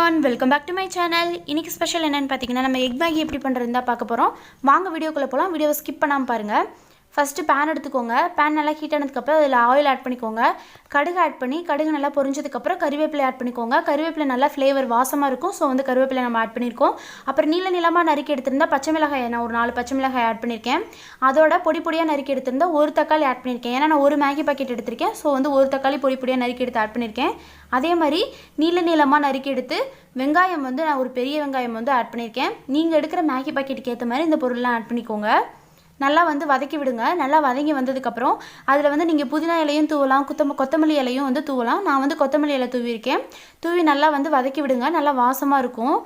everyone, welcome back to my channel. இன்னைக்கு special என்னன்னு பாத்தீங்கன்னா நம்ம எக் மேகி எப்படி பண்றதுன்னு தான் பார்க்க போறோம். வாங்க வீடியோக்குள்ள போலாம். வீடியோவை ஸ்கிப் பண்ணாம பாருங்க. ஃபர்ஸ்ட் pan எடுத்துக்கோங்க. pan நல்லா ஹீட் ஆனதுக்கு அப்புறம் அதுல ஆயில் ஆட் பண்ணிக்கோங்க. கடுகு ஆட் பண்ணி கடுகு நல்லா பொரிஞ்சதுக்கு அப்புறம் கறிவேப்பிலை ஆட் பண்ணிக்கோங்க. கறிவேப்பிலை நல்லா ஃப்ளேவர் வாசமா இருக்கும். சோ வந்து கறிவேப்பிலை நம்ம ஆட் பண்ணிருக்கோம். அப்புறம் நீளமா நறுக்கி எடுத்திருந்தா பச்சை மிளகாய் நான் ஒரு 4 பச்சை மிளகாய் ஆட் பண்ணிருக்கேன். அதோட பொடியா நறுக்கி எடுத்திருந்தா ஒரு தக்காளி ஆட் பண்ணிருக்கேன். ஏன்னா நான் ஒரு மேகி பாக்கெட் எடுத்திருக்கேன். சோ வந்து ஒரு தக்காளி பொடியா நறுக்கி எடுத்து ஆட் பண்ணிருக்கேன். அதே மாதிரி நீளமா நறுக்கி எடுத்து வெங்காயம் வந்து நான் ஒரு பெரிய வெங்காயம் வந்து ஆட் பண்ணிருக்கேன். நீங்க எடுக்கிற மேகி பாக்கெட்டுக்கு ஏத்த மாதிரி இந்த பொருள்லாம் ஆட் பண்ணிக்கோங்க. நல்லா வந்து வதக்கி விடுங்க. நல்லா வதங்கி வந்ததுக்கு அப்புறம் அதுல வந்து நீங்க புதினா இலையும் தூவலாம், கொத்தமல்லி இலையும் வந்து தூவலாம். நான் வந்து கொத்தமல்லி இலை தூவி இருக்கேன். தூவி நல்லா வந்து வதக்கி விடுங்க. நல்லா வாசமா இருக்கும்.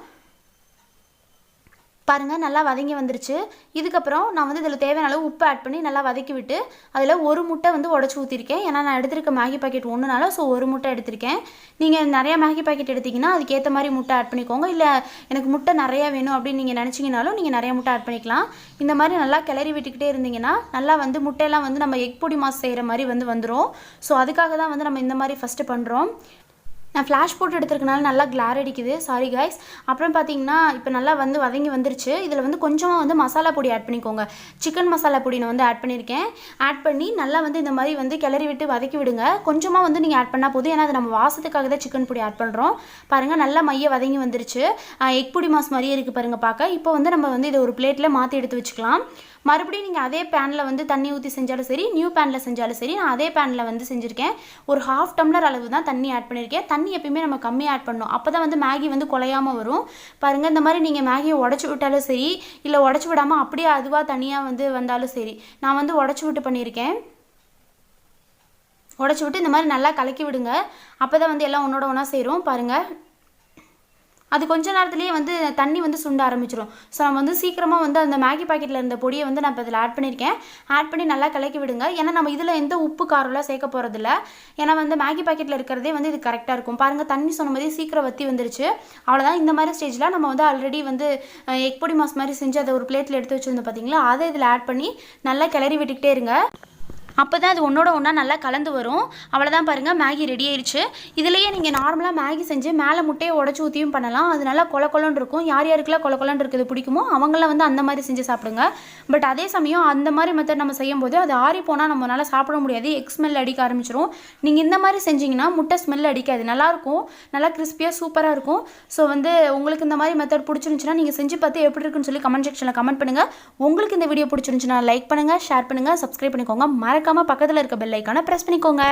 பாருங்க நல்லா வதங்கி வந்துருச்சு. இதுக்கு அப்புறம் நான் வந்து இதல தேவையான அளவு உப்பு ஆட் பண்ணி நல்லா வதக்கி விட்டு அதுல ஒரு முட்டை வந்து உடைச்சு ஊத்திருக்கேன். ஏன்னா நான் எடுத்துக்க மேகி பாக்கெட் ஒண்ணுனால சோ ஒரு முட்டை எடுத்துர்க்கேன். நீங்க நிறைய மேகி பாக்கெட் எடுத்தீங்கன்னா அதுக்கு ஏத்த மாதிரி முட்டை ஆட் பண்ணிக்கோங்க. இல்ல எனக்கு முட்டை நிறைய வேணும் அப்படி நீங்க நினைச்சீங்கனாலும் நீங்க நிறைய முட்டை ஆட் பண்ணிக்கலாம். இந்த மாதிரி நல்லா கிளறி விட்டுக்கிட்டே இருந்தீங்கன்னா நல்லா வந்து முட்டை எல்லாம் வந்து நம்ம எக் பொடி மாஸ் செய்யற மாதிரி வந்துரும். சோ அதுக்காக தான் வந்து நம்ம இந்த மாதிரி ஃபர்ஸ்ட் பண்றோம். நான் ஃப்ளாஷ் போட்டு எடுத்துக்கனால நல்லா கிளார் அடிக்குது. Sorry guys. அப்புறம் பாத்தீங்கன்னா இப்போ நல்லா வந்து வதங்கி வந்துருச்சு. இதுல வந்து கொஞ்சமா வந்து மசாலா பொடி ஆட் பண்ணிக்கோங்க. சிக்கன் மசாலா பொடி நான் வந்து ஆட் பண்ணிருக்கேன். ஆட் பண்ணி நல்லா வந்து இந்த மாதிரி வந்து கிளறி விட்டு வதக்கி விடுங்க. கொஞ்சமா வந்து நீங்க ஆட் பண்ணா போதும். ஏன்னா அது நம்ம வாசத்துக்காக தான் சிக்கன் பொடி ஆட் பண்றோம். பாருங்க நல்லா மைய வதங்கி வந்துருச்சு. எக் பொடி மாஸ் மாதிரியே இருக்கு பாருங்க பார்க்க. இப்போ வந்து நம்ம வந்து இத ஒரு பிளேட்ல மாத்தி எடுத்து வச்சுக்கலாம். மறுபடியும் நீங்க அதே panல வந்து தண்ணி ஊத்தி செஞ்சாலும் சரி, நியூ panல செஞ்சாலும் சரி, நான் அதே panல வந்து செஞ்சிருக்கேன். ஒரு 1/2 டம்ளர் அளவு தான் தண்ணி ஆட் பண்ணிருக்கேன். தண்ணி எப்பவுமே நம்ம கம்மியா ஆட் பண்ணனும். அப்பதான் வந்து மேகி வந்து குழையாம வரும். பாருங்க இந்த மாதிரி நீங்க மேகியை உடைச்சு விட்டாலும் சரி, இல்ல உடைச்சு விடாம அப்படியே அதுவா தனியா வந்து வந்தாலும் சரி. நான் வந்து உடைச்சு விட்டு பண்ணிருக்கேன். உடைச்சு விட்டு இந்த மாதிரி நல்லா கலக்கி விடுங்க. அப்பதான் வந்து எல்லாம் ஒண்ணோட ஒண்ணா சேரும் பாருங்க. அது கொஞ்ச நேரத்திலேயே வந்து தண்ணி வந்து சுண்ட ஆரம்பிச்சிரும். சோ நம்ம வந்து சீக்கிரமா வந்து அந்த மேகி பாக்கெட்ல இருந்த பொடியை வந்து நான் இதல ஆட் பண்ணிருக்கேன். ஆட் பண்ணி நல்லா கலக்கி விடுங்க. ஏன்னா நம்ம இதுல எந்த உப்பு காரம்லாம் சேர்க்க போறது இல்ல. ஏன்னா வந்து மேகி பாக்கெட்ல இருக்குறதே வந்து இது கரெக்ட்டா இருக்கும். பாருங்க தண்ணி சொன்ன மாதிரி சீக்கிரம் வத்தி வந்துருச்சு. அவ்வளவுதான். இந்த மாதிரி ஸ்டேஜ்ல நம்ம வந்து ஆல்ரெடி வந்து எக் பொடி மாஸ் மாதிரி செஞ்சு அத ஒரு பிளேட்ல எடுத்து வச்சிருந்தோம் பாத்தீங்களா? அதை இதல ஆட் பண்ணி நல்லா கிளறி விட்டுக்கிட்டே இருங்க. அப்பதான் அது ஒண்ணோட ஒண்ணா நல்லா கலந்து வரும். அவ்வளவுதான் பாருங்க மேகி ரெடி ஆயிருச்சு. இதுலயே நீங்க நார்மலா மேகி செஞ்சு மேல முட்டையை உடைச்சு ஊத்தியும் பண்ணலாம். அது நல்லா கொலகொலன்னு இருக்கும். யாருக்கெல்லாம் கொலகொலன்னு இருக்குது பிடிக்குமோ அவங்கலாம் வந்து அந்த மாதிரி செஞ்சு சாப்பிடுங்க. பட் அதே சமயம் அந்த மாதிரி மெத்தட் நம்ம செய்யும்போது அது ஆறி போனா நம்மனால சாப்பிட முடியாது. எக் ஸ்மெல் அடிக்க ஆரம்பிச்சிரும். நீங்க இந்த மாதிரி செஞ்சீங்கன்னா முட்டை ஸ்மெல் அடிக்காது. நல்லா இருக்கும். நல்லா கிறிஸ்பியா சூப்பரா இருக்கும். சோ வந்து உங்களுக்கு இந்த மாதிரி மெத்தட் பிடிச்சிருந்துச்சுனா நீங்க செஞ்சு பார்த்து எப்படி இருக்குன்னு சொல்லி கமெண்ட் செக்ஷன்ல கமெண்ட் பண்ணுங்க. உங்களுக்கு இந்த வீடியோ பிடிச்சிருந்துச்சுனா லைக் பண்ணுங்க, ஷேர் பண்ணுங்க, சப்ஸ்கிரைப் பண்ணிக்கோங்க. மறக்காம பக்கத்துல இருக்க பெல் ஐகானை பிரஸ் பண்ணிக்கோங்க.